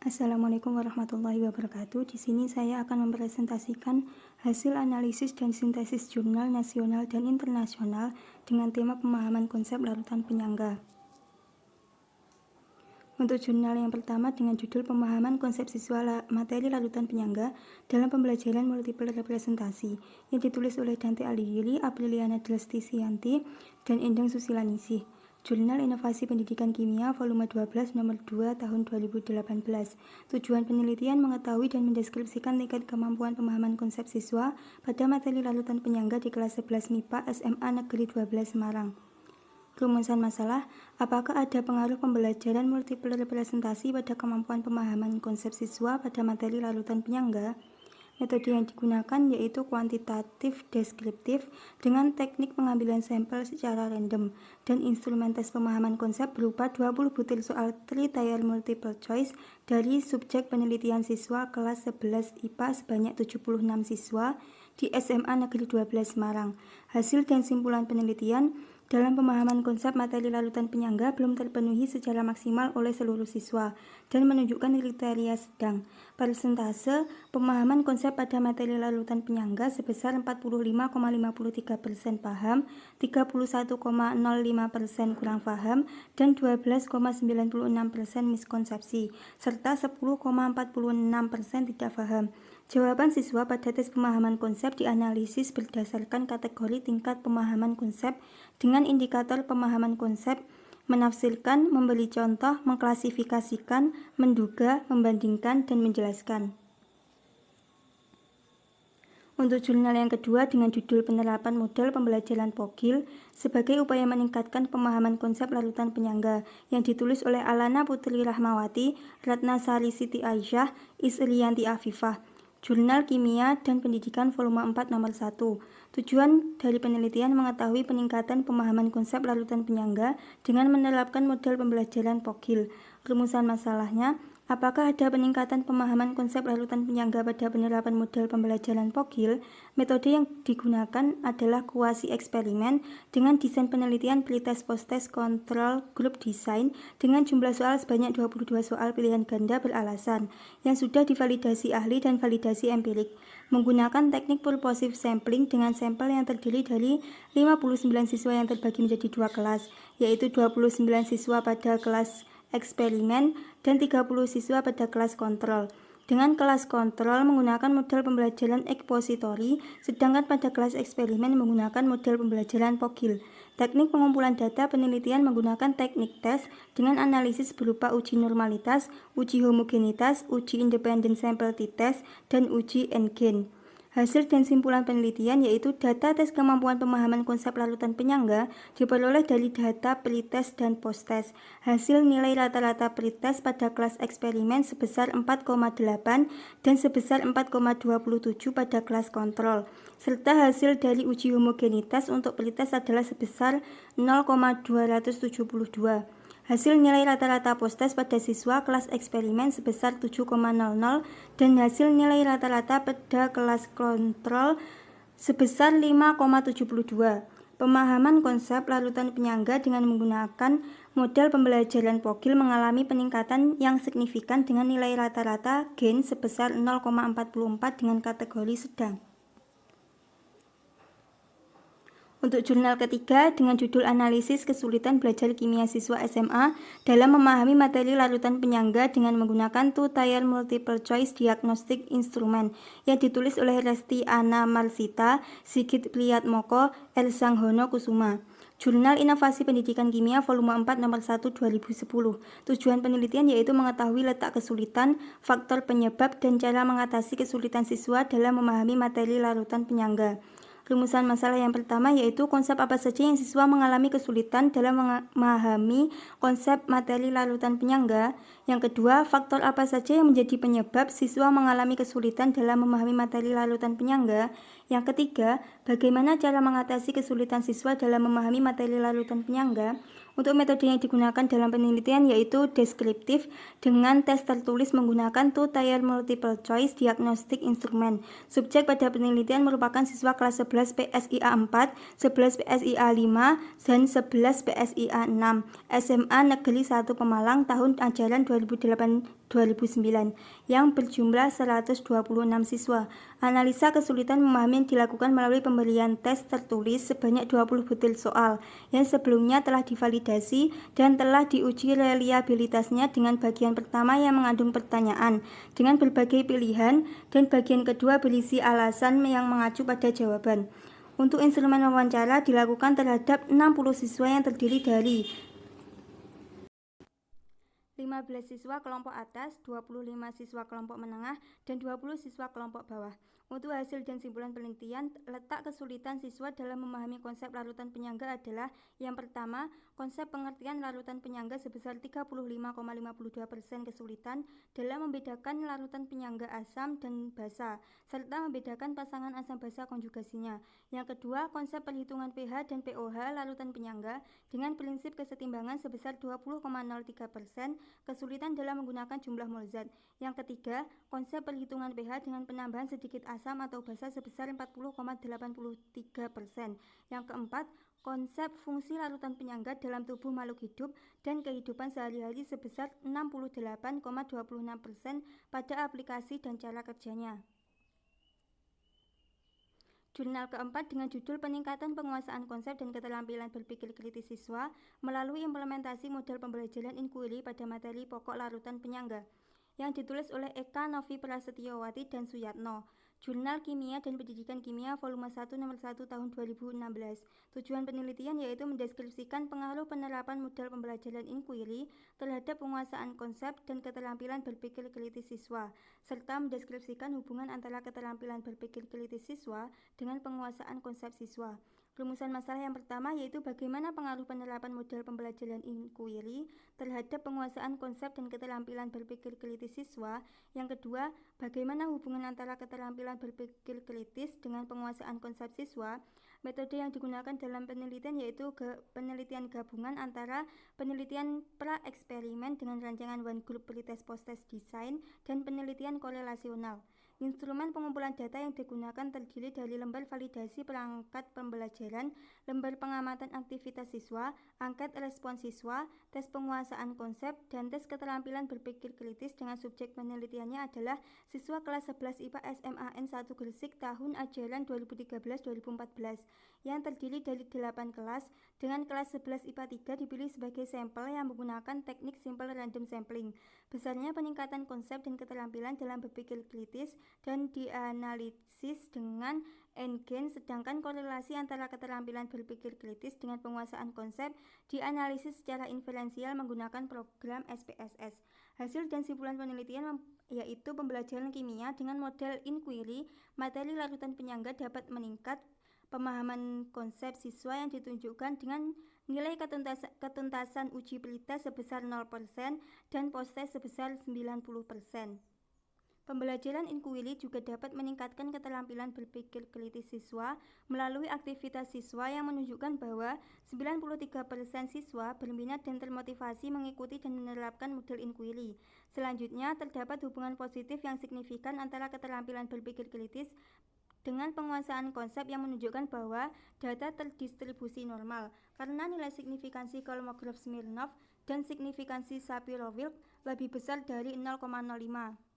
Assalamualaikum warahmatullahi wabarakatuh. Di sini saya akan mempresentasikan hasil analisis dan sintesis jurnal nasional dan internasional dengan tema pemahaman konsep larutan penyangga. Untuk jurnal yang pertama dengan judul Pemahaman Konsep Siswa Materi Larutan Penyangga dalam Pembelajaran Multiple Representasi yang ditulis oleh Dante Alighieri, Apriliana Delestianti, dan Endang Susilaningsih. Jurnal Inovasi Pendidikan Kimia volume 12 nomor 2 tahun 2018. Tujuan penelitian mengetahui dan mendeskripsikan tingkat kemampuan pemahaman konsep siswa pada materi larutan penyangga di kelas 11 MIPA SMA Negeri 12 Semarang. Rumusan masalah, apakah ada pengaruh pembelajaran multiple representasi pada kemampuan pemahaman konsep siswa pada materi larutan penyangga? Metode yang digunakan yaitu kuantitatif deskriptif dengan teknik pengambilan sampel secara random dan instrumen tes pemahaman konsep berupa 20 butir soal tri-tier multiple choice dari subjek penelitian siswa kelas 11 IPA sebanyak 76 siswa di SMA Negeri 12 Semarang. Hasil dan simpulan penelitian dalam pemahaman konsep materi larutan penyangga belum terpenuhi secara maksimal oleh seluruh siswa dan menunjukkan kriteria sedang. Persentase pemahaman konsep pada materi larutan penyangga sebesar 45,53% paham, 31,05% kurang paham, dan 12,96% miskonsepsi, serta 10,46% tidak paham. Jawaban siswa pada tes pemahaman konsep dianalisis berdasarkan kategori tingkat pemahaman konsep dengan indikator pemahaman konsep, menafsirkan, memberi contoh, mengklasifikasikan, menduga, membandingkan, dan menjelaskan. Untuk jurnal yang kedua dengan judul Penerapan Model Pembelajaran POGIL sebagai upaya meningkatkan pemahaman konsep larutan penyangga yang ditulis oleh Alana Putri Rahmawati, Ratna Sari Siti Aisyah, Isriyanti Afifah. Jurnal Kimia dan Pendidikan volume 4 nomor 1. Tujuan dari penelitian mengetahui peningkatan pemahaman konsep larutan penyangga dengan menerapkan model pembelajaran POGIL. Rumusan masalahnya, apakah ada peningkatan pemahaman konsep larutan penyangga pada penerapan model pembelajaran POGIL? Metode yang digunakan adalah kuasi eksperimen dengan desain penelitian pretest posttest control group design dengan jumlah soal sebanyak 22 soal pilihan ganda beralasan yang sudah divalidasi ahli dan validasi empirik. Menggunakan teknik purposive sampling dengan sampel yang terdiri dari 59 siswa yang terbagi menjadi dua kelas, yaitu 29 siswa pada kelas eksperimen dan 30 siswa pada kelas kontrol. Dengan kelas kontrol menggunakan model pembelajaran ekspositori, sedangkan pada kelas eksperimen menggunakan model pembelajaran POGIL. Teknik pengumpulan data penelitian menggunakan teknik tes dengan analisis berupa uji normalitas, uji homogenitas, uji independen sampel t-test, dan uji N-gain. Hasil dan simpulan penelitian yaitu data tes kemampuan pemahaman konsep larutan penyangga diperoleh dari data pretest dan posttest. Hasil nilai rata-rata pretest pada kelas eksperimen sebesar 4,8 dan sebesar 4,27 pada kelas kontrol. Serta hasil dari uji homogenitas untuk pretest adalah sebesar 0,272. Hasil nilai rata-rata posttest pada siswa kelas eksperimen sebesar 7,00 dan hasil nilai rata-rata pada kelas kontrol sebesar 5,72. Pemahaman konsep larutan penyangga dengan menggunakan model pembelajaran POGIL mengalami peningkatan yang signifikan dengan nilai rata-rata gain sebesar 0,44 dengan kategori sedang. Untuk jurnal ketiga dengan judul Analisis Kesulitan Belajar Kimia Siswa SMA dalam Memahami Materi Larutan Penyangga dengan menggunakan Two-Tier Multiple Choice Diagnostic Instrument yang ditulis oleh Resti Ana Marsita, Sigit Priyatmoko, Ersanghono Kusuma. Jurnal Inovasi Pendidikan Kimia volume 4 nomor 1 2010. Tujuan penelitian yaitu mengetahui letak kesulitan, faktor penyebab, dan cara mengatasi kesulitan siswa dalam memahami materi larutan penyangga. Rumusan masalah yang pertama yaitu konsep apa saja yang siswa mengalami kesulitan dalam memahami konsep materi larutan penyangga. Yang kedua, faktor apa saja yang menjadi penyebab siswa mengalami kesulitan dalam memahami materi larutan penyangga. Yang ketiga, bagaimana cara mengatasi kesulitan siswa dalam memahami materi larutan penyangga. Untuk metode yang digunakan dalam penelitian yaitu deskriptif dengan tes tertulis menggunakan two-tier multiple choice diagnostic instrument. Subjek pada penelitian merupakan siswa kelas 11 PSIA 4, 11 PSIA 5, dan 11 PSIA 6, SMA Negeri 1 Pemalang tahun ajaran 2008-2009 yang berjumlah 126 siswa. Analisa kesulitan memahami dilakukan melalui pemberian tes tertulis sebanyak 20 butir soal yang sebelumnya telah divalidasi dan telah diuji reliabilitasnya dengan bagian pertama yang mengandung pertanyaan dengan berbagai pilihan dan bagian kedua berisi alasan yang mengacu pada jawaban. Untuk instrumen wawancara dilakukan terhadap 60 siswa yang terdiri dari 15 siswa kelompok atas, 25 siswa kelompok menengah, dan 20 siswa kelompok bawah. Untuk hasil dan simpulan penelitian, letak kesulitan siswa dalam memahami konsep larutan penyangga adalah yang pertama, konsep pengertian larutan penyangga sebesar 35,52% kesulitan dalam membedakan larutan penyangga asam dan basa, serta membedakan pasangan asam basa konjugasinya. Yang kedua, konsep perhitungan pH dan pOH larutan penyangga dengan prinsip kesetimbangan sebesar 20,03%, kesulitan dalam menggunakan jumlah mol zat. Yang ketiga, konsep perhitungan pH dengan penambahan sedikit asam atau basa sebesar 40,83%. Yang keempat, konsep fungsi larutan penyangga dalam tubuh makhluk hidup dan kehidupan sehari-hari sebesar 68,26% pada aplikasi dan cara kerjanya. Jurnal keempat dengan judul Peningkatan Penguasaan Konsep dan Keterampilan Berpikir Kritis Siswa melalui implementasi model pembelajaran inquiry pada materi pokok larutan penyangga, yang ditulis oleh Eka Novi Prasetyowati dan Suyatno. Jurnal Kimia dan Pendidikan Kimia volume 1 nomor 1 tahun 2016. Tujuan penelitian yaitu mendeskripsikan pengaruh penerapan model pembelajaran inquiry terhadap penguasaan konsep dan keterampilan berpikir kritis siswa, serta mendeskripsikan hubungan antara keterampilan berpikir kritis siswa dengan penguasaan konsep siswa. Rumusan masalah yang pertama yaitu bagaimana pengaruh penerapan model pembelajaran inquiry terhadap penguasaan konsep dan keterampilan berpikir kritis siswa. Yang kedua, bagaimana hubungan antara keterampilan berpikir kritis dengan penguasaan konsep siswa. Metode yang digunakan dalam penelitian yaitu penelitian gabungan antara penelitian pra-eksperimen dengan rancangan one group pretest post-test design dan penelitian korelasional. Instrumen pengumpulan data yang digunakan terdiri dari lembar validasi perangkat pembelajaran, lembar pengamatan aktivitas siswa, angket respons siswa, tes penguasaan konsep, dan tes keterampilan berpikir kritis dengan subjek penelitiannya adalah siswa kelas 11 IPA SMAN 1 Gresik tahun ajaran 2013-2014 yang terdiri dari 8 kelas, dengan kelas 11 IPA 3 dipilih sebagai sampel yang menggunakan teknik simple random sampling. Besarnya peningkatan konsep dan keterampilan dalam berpikir kritis dan dianalisis dengan N-gen, sedangkan korelasi antara keterampilan berpikir kritis dengan penguasaan konsep dianalisis secara inferensial menggunakan program SPSS. Hasil dan simpulan penelitian yaitu pembelajaran kimia dengan model inquiry materi larutan penyangga dapat meningkat pemahaman konsep siswa yang ditunjukkan dengan nilai ketuntasan uji pretest sebesar 0% dan post-test sebesar 90%. Pembelajaran inquiry juga dapat meningkatkan keterampilan berpikir kritis siswa melalui aktivitas siswa yang menunjukkan bahwa 93% siswa berminat dan termotivasi mengikuti dan menerapkan model inquiry. Selanjutnya, terdapat hubungan positif yang signifikan antara keterampilan berpikir kritis dengan penguasaan konsep yang menunjukkan bahwa data terdistribusi normal karena nilai signifikansi Kolmogorov-Smirnov dan signifikansi Shapiro-Wilk lebih besar dari 0,05.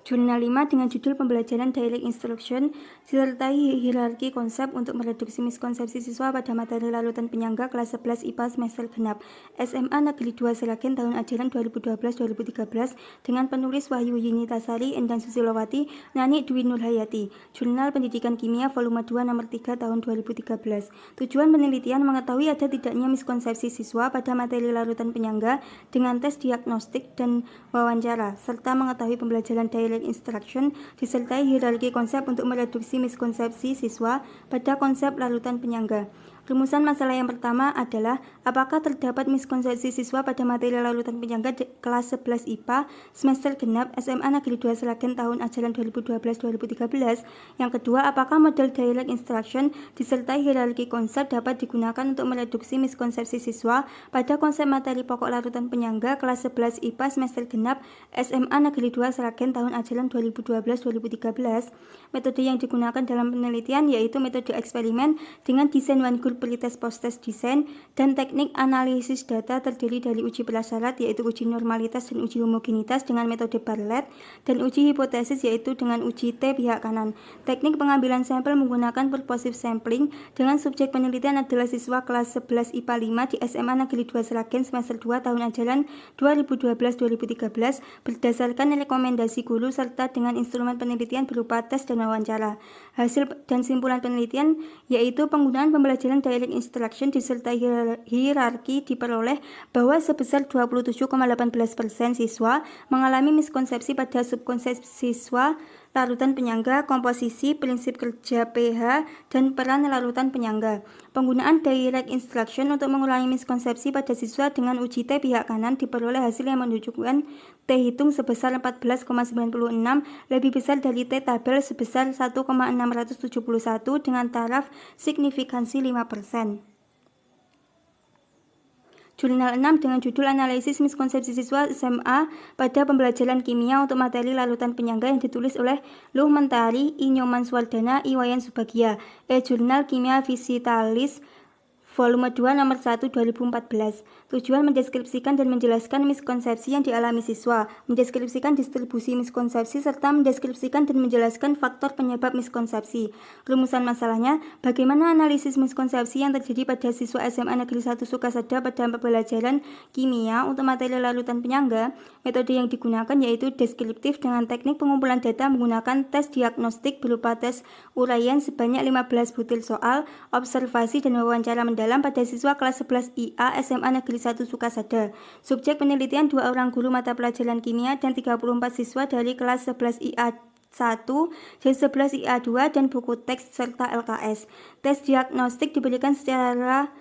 Jurnal 5 dengan judul Pembelajaran Direct Instruction disertai hierarki konsep untuk mereduksi miskonsepsi siswa pada materi larutan penyangga kelas 11 IPA semester genap SMA Negeri 2 Seragen tahun ajaran 2012-2013 dengan penulis Wahyu Yunitasari, Endan Susilowati, Nani Dwi Nurhayati. Jurnal Pendidikan Kimia volume 2 nomor 3 tahun 2013. Tujuan penelitian mengetahui ada tidaknya miskonsepsi siswa pada materi larutan penyangga dengan tes diagnostik dan wawancara, serta mengetahui pembelajaran direct instruction disertai hierarki konsep untuk mereduksi miskonsepsi siswa pada konsep larutan penyangga. Rumusan masalah yang pertama adalah apakah terdapat miskonsepsi siswa pada materi larutan penyangga kelas 11 IPA semester genap SMA Negeri 2 Sragen tahun ajaran 2012-2013. Yang kedua, apakah model direct instruction disertai hierarki konsep dapat digunakan untuk mereduksi miskonsepsi siswa pada konsep materi pokok larutan penyangga kelas 11 IPA semester genap SMA Negeri 2 Sragen tahun ajaran 2012-2013. Metode yang digunakan dalam penelitian yaitu metode eksperimen dengan desain one group pretest post-test design dan teknik analisis data terdiri dari uji prasyarat yaitu uji normalitas dan uji homogenitas dengan metode Bartlett dan uji hipotesis yaitu dengan uji T pihak kanan. Teknik pengambilan sampel menggunakan purposive sampling dengan subjek penelitian adalah siswa kelas 11 IPA 5 di SMA Negeri 2 Sragen semester 2 tahun ajaran 2012-2013 berdasarkan rekomendasi guru serta dengan instrumen penelitian berupa tes dan wawancara. Hasil dan simpulan penelitian yaitu penggunaan pembelajaran direct instruction disertai hierarki diperoleh bahwa sebesar 27,18% siswa mengalami miskonsepsi pada subkonsep siswa larutan penyangga, komposisi, prinsip kerja pH, dan peran larutan penyangga. Penggunaan direct instruction untuk mengurangi miskonsepsi pada siswa dengan uji T pihak kanan diperoleh hasil yang menunjukkan T hitung sebesar 14,96 lebih besar dari T tabel sebesar 1,671 dengan taraf signifikansi 5%. Jurnal 6 dengan judul Analisis Miskonsepsi Siswa SMA pada Pembelajaran Kimia untuk Materi Larutan Penyangga yang ditulis oleh Luh Mentari, I. Nyoman Swardana, I. Wayan Subagia, Jurnal Kimia Visitalis Volume 2 nomor 1 2014. Tujuan mendeskripsikan dan menjelaskan miskonsepsi yang dialami siswa, mendeskripsikan distribusi miskonsepsi serta mendeskripsikan dan menjelaskan faktor penyebab miskonsepsi. Rumusan masalahnya, bagaimana analisis miskonsepsi yang terjadi pada siswa SMA Negeri 1 Sukasada pada pembelajaran kimia untuk materi larutan penyangga. Metode yang digunakan yaitu deskriptif dengan teknik pengumpulan data menggunakan tes diagnostik berupa tes uraian sebanyak 15 butir soal, observasi dan wawancara mendalam pada siswa kelas 11 IA SMA Negeri 1 Sukasada. Subjek penelitian 2 orang guru mata pelajaran kimia dan 34 siswa dari kelas 11 IA 1 dan 11 IA 2 dan buku teks serta LKS. Tes diagnostik diberikan secara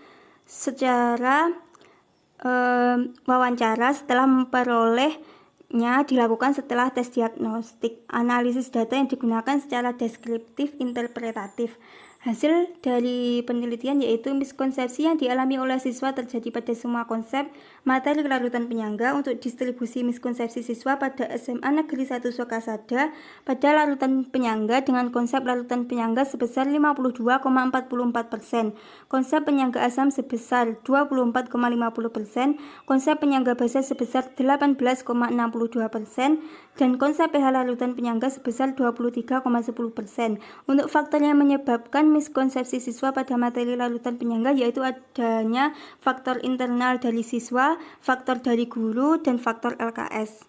wawancara setelah memperolehnya dilakukan setelah tes diagnostik. Analisis data yang digunakan secara deskriptif interpretatif. Hasil dari penelitian yaitu miskonsepsi yang dialami oleh siswa terjadi pada semua konsep materi larutan penyangga. Untuk distribusi miskonsepsi siswa pada SMA Negeri 1 Sukasada pada larutan penyangga dengan konsep larutan penyangga sebesar 52,44%, konsep penyangga asam sebesar 24,50%, konsep penyangga basa sebesar 18,62%, dan konsep pH larutan penyangga sebesar 23,10%. Untuk faktor yang menyebabkan miskonsepsi siswa pada materi larutan penyangga yaitu adanya faktor internal dari siswa, faktor dari guru, dan faktor LKS.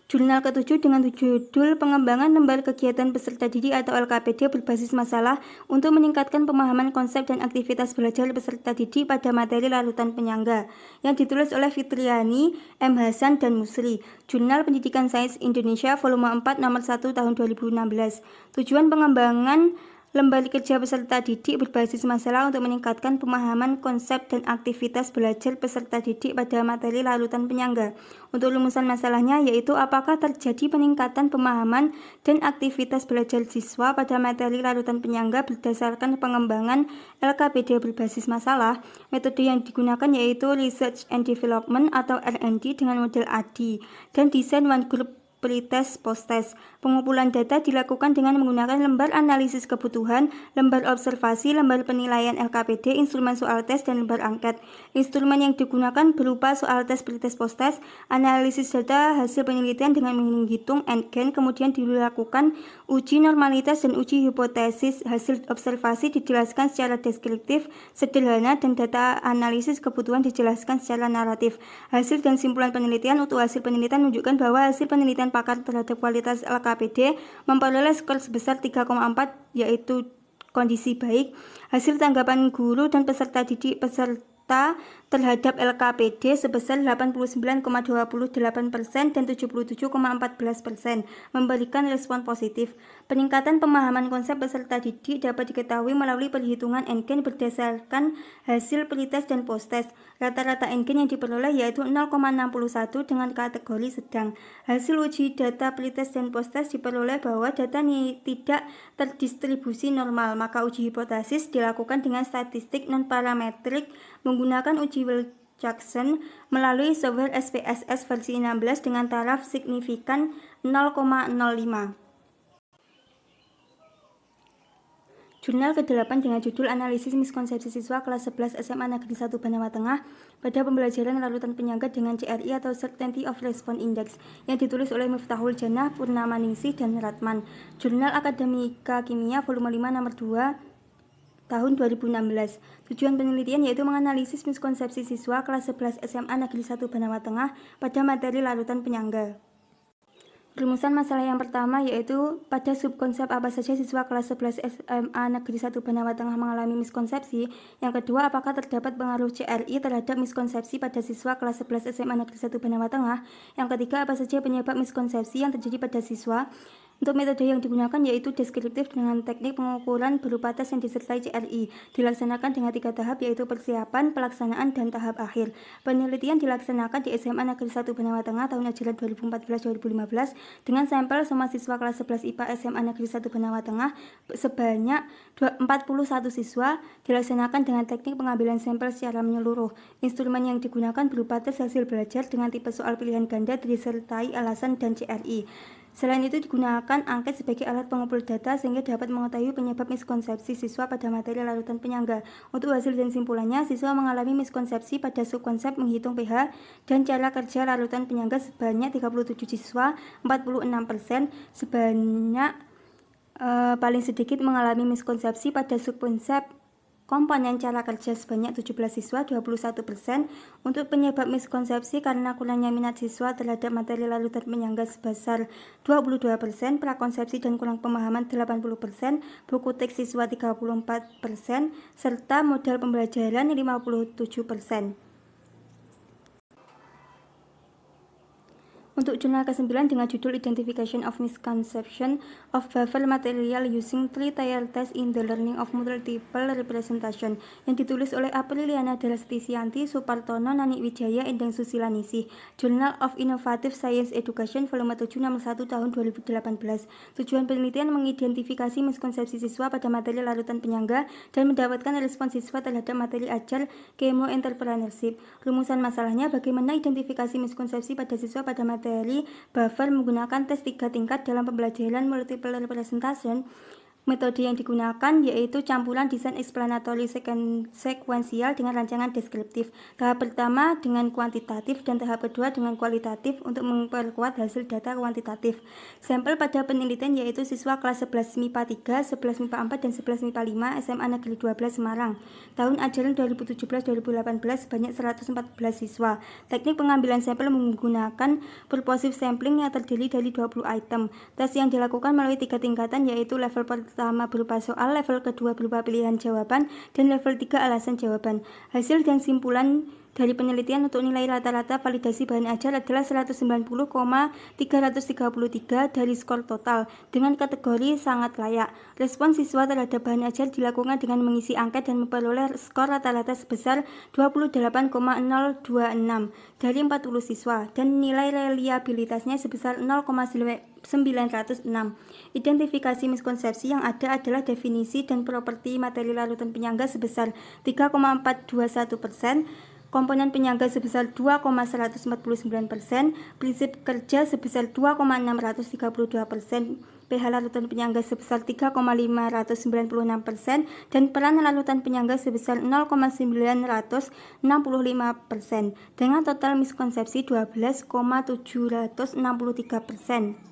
Jurnal ke-7 dengan judul Pengembangan Lembar Kegiatan Peserta Didik atau LKPD berbasis masalah untuk meningkatkan pemahaman konsep dan aktivitas belajar peserta didik pada materi larutan penyangga yang ditulis oleh Fitriani, M. Hasan, dan Musri. Jurnal Pendidikan Sains Indonesia Volume 4 nomor 1 tahun 2016. Tujuan pengembangan lembar kerja peserta didik berbasis masalah untuk meningkatkan pemahaman konsep dan aktivitas belajar peserta didik pada materi larutan penyangga. Untuk rumusan masalahnya yaitu apakah terjadi peningkatan pemahaman dan aktivitas belajar siswa pada materi larutan penyangga berdasarkan pengembangan LKPD berbasis masalah. Metode yang digunakan yaitu Research and Development atau R&D dengan model ADI dan desain one group pretest post-test. Pengumpulan data dilakukan dengan menggunakan lembar analisis kebutuhan, lembar observasi, lembar penilaian LKPD, instrumen soal tes, dan lembar angket. Instrumen yang digunakan berupa soal tes pretest post-test, analisis data hasil penelitian dengan menghitung endgen, kemudian dilakukan uji normalitas dan uji hipotesis. Hasil observasi dijelaskan secara deskriptif, sederhana, dan data analisis kebutuhan dijelaskan secara naratif. Hasil dan simpulan penelitian. Untuk hasil penelitian menunjukkan bahwa hasil penelitian pakar terhadap kualitas LKPD memperoleh skor sebesar 3,4 yaitu kondisi baik. Hasil tanggapan guru dan peserta didik terhadap LKPD sebesar 89,28% dan 77,14%, memberikan respon positif. Peningkatan pemahaman konsep peserta didik dapat diketahui melalui perhitungan N-Gain berdasarkan hasil pretest dan posttest. Rata-rata N-Gain yang diperoleh yaitu 0,61 dengan kategori sedang. Hasil uji data pretest dan posttest diperoleh bahwa data tidak terdistribusi normal, maka uji hipotesis dilakukan dengan statistik non-parametrik menggunakan uji Wilcoxon melalui software SPSS versi 16 dengan taraf signifikan 0,05. Jurnal ke-8 dengan judul Analisis Miskonsepsi Siswa Kelas 11 SMA Negeri 1 Banawa Tengah pada pembelajaran larutan penyangga dengan CRI atau Certainty of Response Index yang ditulis oleh Miftahul Jannah, Purnamaningsih, dan Ratman. Jurnal Akademika Kimia volume 5 nomor 2 tahun 2016. Tujuan penelitian yaitu menganalisis miskonsepsi siswa kelas 11 SMA Negeri 1 Banawa Tengah pada materi larutan penyangga. Rumusan masalah yang pertama yaitu pada subkonsep apa saja siswa kelas 11 SMA Negeri 1 Banawa Tengah mengalami miskonsepsi. Yang kedua, apakah terdapat pengaruh CRI terhadap miskonsepsi pada siswa kelas 11 SMA Negeri 1 Banawa Tengah. Yang ketiga, apa saja penyebab miskonsepsi yang terjadi pada siswa. Untuk metode yang digunakan yaitu deskriptif dengan teknik pengukuran berupa tes yang disertai CRI. Dilaksanakan dengan 3 tahap yaitu persiapan, pelaksanaan, dan tahap akhir. Penelitian dilaksanakan di SMA Negeri 1 Banawa Tengah tahun ajaran 2014-2015 dengan sampel semua siswa kelas 11 IPA SMA Negeri 1 Banawa Tengah sebanyak 41 siswa. Dilaksanakan dengan teknik pengambilan sampel secara menyeluruh. Instrumen yang digunakan berupa tes hasil belajar dengan tipe soal pilihan ganda disertai alasan dan CRI. Selain itu digunakan angket sebagai alat pengumpul data sehingga dapat mengetahui penyebab miskonsepsi siswa pada materi larutan penyangga. Untuk hasil dan simpulannya, siswa mengalami miskonsepsi pada subkonsep menghitung pH dan cara kerja larutan penyangga sebanyak 37 siswa, 46%, paling sedikit mengalami miskonsepsi pada subkonsep komponen cara kerja sebanyak 17 siswa, 21%. Untuk penyebab miskonsepsi karena kurangnya minat siswa terhadap materi larutan penyangga sebesar 22%, prakonsepsi dan kurang pemahaman 80%, buku teks siswa 34%, serta modal pembelajaran 57%. Untuk jurnal ke-9 dengan judul Identification of Misconception of Buffer Material Using Three-Tier Test in the Learning of Multiple Representation yang ditulis oleh Apriliana Delastisianti, Supartono, Nani Wijaya, Endang Susilanisih. Journal of Innovative Science Education volume 7 nomor 1 tahun 2018. Tujuan penelitian mengidentifikasi miskonsepsi siswa pada materi larutan penyangga dan mendapatkan respon siswa terhadap materi ajar Kemo Entrepreneurship. Rumusan masalahnya, bagaimana identifikasi miskonsepsi pada siswa pada materi buffer menggunakan tes 3 tingkat dalam pembelajaran multiple representation. Metode yang digunakan yaitu campuran desain explanatory sekuensial dengan rancangan deskriptif. Tahap pertama dengan kuantitatif dan tahap kedua dengan kualitatif untuk memperkuat hasil data kuantitatif. Sampel pada penelitian yaitu siswa kelas 11 MIPA 3, 11 MIPA 4, dan 11 MIPA 5 SMA Negeri 12 Semarang. Tahun ajaran 2017-2018 sebanyak 114 siswa. Teknik pengambilan sampel menggunakan purposive sampling yang terdiri dari 20 item. Tes yang dilakukan melalui 3 tingkatan yaitu level pertama berupa soal, level kedua berupa pilihan jawaban, dan level 3 alasan jawaban. Hasil dan simpulan dari penelitian untuk nilai rata-rata validasi bahan ajar adalah 190,333 dari skor total dengan kategori sangat layak. Respon siswa terhadap bahan ajar dilakukan dengan mengisi angket dan memperoleh skor rata-rata sebesar 28,026 dari 40 siswa dan nilai reliabilitasnya sebesar 0,906. Identifikasi miskonsepsi yang ada adalah definisi dan properti materi larutan penyangga sebesar 3,421%, komponen penyangga sebesar 2,149%, prinsip kerja sebesar 2,632%, pH larutan penyangga sebesar 3,596%, dan peran larutan penyangga sebesar 0,965%, dengan total miskonsepsi 12,763%.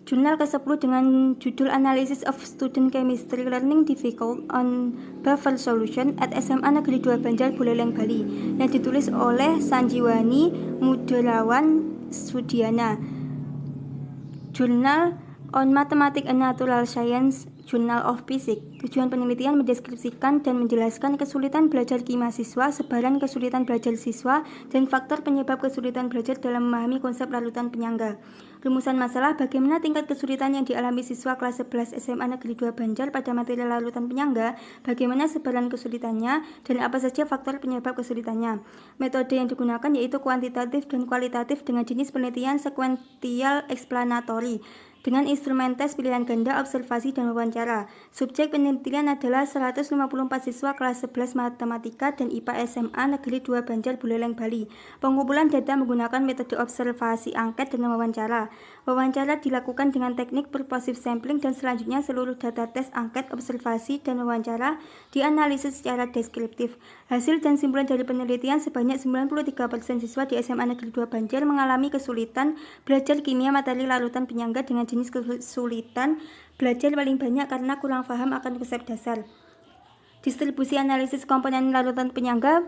Jurnal ke-10 dengan judul Analysis of Student Chemistry Learning Difficult on Buffer Solution at SMA Negeri 2 Banjar Buleleng, Bali yang ditulis oleh Sanjiwani Mudarawan Sudiana. Jurnal on Mathematics and Natural Science Journal of Physics. Tujuan penelitian mendeskripsikan dan menjelaskan kesulitan belajar kimia siswa, sebaran kesulitan belajar siswa, dan faktor penyebab kesulitan belajar dalam memahami konsep larutan penyangga. Rumusan masalah: bagaimana tingkat kesulitan yang dialami siswa kelas 11 SMA Negeri 2 Banjar pada materi larutan penyangga, bagaimana sebaran kesulitannya, dan apa saja faktor penyebab kesulitannya. Metode yang digunakan yaitu kuantitatif dan kualitatif dengan jenis penelitian sekuensial eksplanatory, dengan instrumen tes pilihan ganda, observasi, dan wawancara. Subjek penelitian adalah 154 siswa kelas 11 Matematika dan IPA SMA Negeri 2 Banjar Buleleng, Bali. Pengumpulan data menggunakan metode observasi, angket, dan wawancara. Wawancara dilakukan dengan teknik purposive sampling dan selanjutnya seluruh data tes, angket, observasi, dan wawancara dianalisis secara deskriptif. Hasil dan simpulan dari penelitian: sebanyak 93% siswa di SMA Negeri 2 Banjar mengalami kesulitan belajar kimia materi larutan penyangga dengan jenis kesulitan belajar paling banyak karena kurang paham akan konsep dasar. Distribusi analisis komponen larutan penyangga: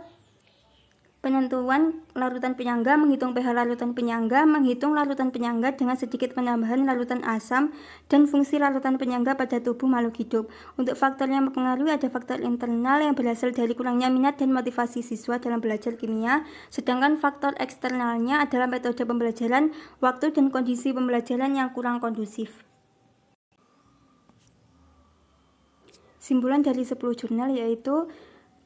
penentuan larutan penyangga, menghitung pH larutan penyangga, menghitung larutan penyangga dengan sedikit penambahan larutan asam, dan fungsi larutan penyangga pada tubuh makhluk hidup. Untuk faktor yang mempengaruhi, ada faktor internal yang berasal dari kurangnya minat dan motivasi siswa dalam belajar kimia, sedangkan faktor eksternalnya adalah metode pembelajaran, waktu, dan kondisi pembelajaran yang kurang kondusif. Simpulan dari 10 jurnal yaitu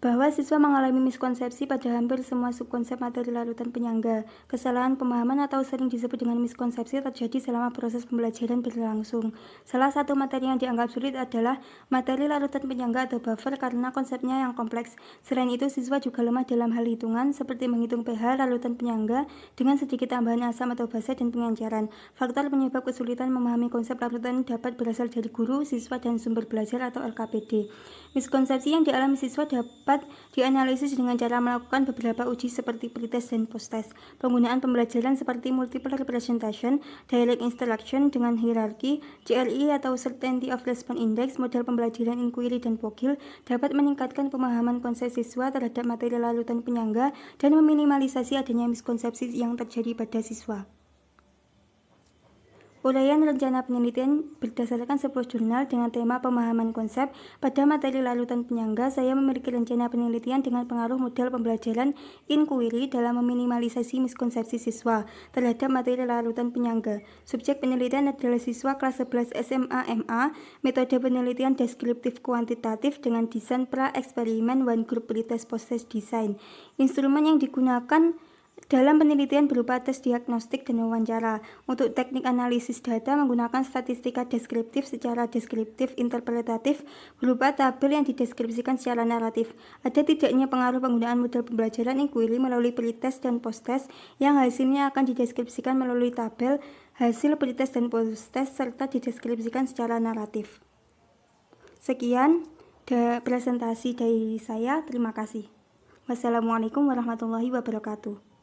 bahwa siswa mengalami miskonsepsi pada hampir semua subkonsep materi larutan penyangga. Kesalahan pemahaman atau sering disebut dengan miskonsepsi terjadi selama proses pembelajaran berlangsung. Salah satu materi yang dianggap sulit adalah materi larutan penyangga atau buffer karena konsepnya yang kompleks. Selain itu, siswa juga lemah dalam hal hitungan seperti menghitung pH larutan penyangga dengan sedikit tambahan asam atau basa dan pengenceran. Faktor penyebab kesulitan memahami konsep larutan dapat berasal dari guru, siswa, dan sumber belajar atau LKPD. Miskonsepsi yang dialami siswa dapat dianalisis dengan cara melakukan beberapa uji seperti pretest dan posttest. Penggunaan pembelajaran seperti multiple representation, direct instruction dengan hierarki, CRI atau Certainty of Response Index, model pembelajaran inquiry, dan POGIL dapat meningkatkan pemahaman konsep siswa terhadap materi larutan penyangga dan meminimalisasi adanya miskonsepsi yang terjadi pada siswa. Uraian rencana penelitian berdasarkan 10 jurnal dengan tema pemahaman konsep pada materi larutan penyangga. Saya memiliki rencana penelitian dengan pengaruh model pembelajaran inquiry dalam meminimalisasi miskonsepsi siswa terhadap materi larutan penyangga. Subjek penelitian adalah siswa kelas 11 SMA MA. Metode penelitian deskriptif kuantitatif dengan desain pra-eksperimen, one group pretest post-test design. Instrumen yang digunakan dalam penelitian berupa tes diagnostik dan wawancara. Untuk teknik analisis data menggunakan statistika deskriptif secara deskriptif interpretatif berupa tabel yang dideskripsikan secara naratif. Ada tidaknya pengaruh penggunaan model pembelajaran inquiry melalui pretest dan posttest yang hasilnya akan dideskripsikan melalui tabel hasil pretest dan posttest serta dideskripsikan secara naratif. Sekian presentasi dari saya. Terima kasih. Wassalamualaikum warahmatullahi wabarakatuh.